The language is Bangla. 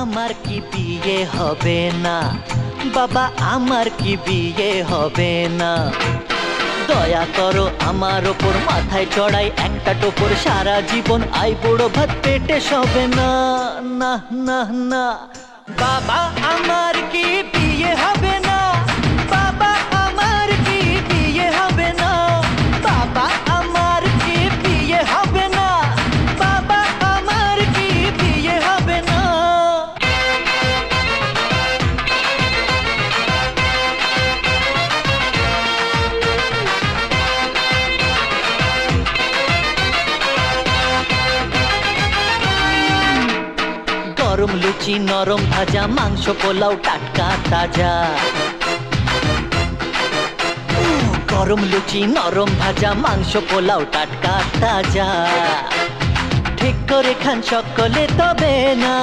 আমার কি বিয়ে হবে না? বাবা আমার কি বিয়ে হবে না? দয়া করো আমার ওপর, মাথায় চড়াই একটা টোপর, সারা জীবন আই বুড়ো ভাত পেটে সবে না। না না না, বাবা আমার কি বিয়ে হবে না? বাবা আমার কি বিয়ে হবে না? বাবা আমার কি বিয়ে হবে না? বাবা আমার কি বিয়ে হবে না? গরম লুচি নরম ভাজা, মাংস পোলাও টাটকা তাজা। গরম লুচি নরম ভাজা, মাংস পোলাও টাটকা তাজা। ঠিক করে খান সকলে তবে না।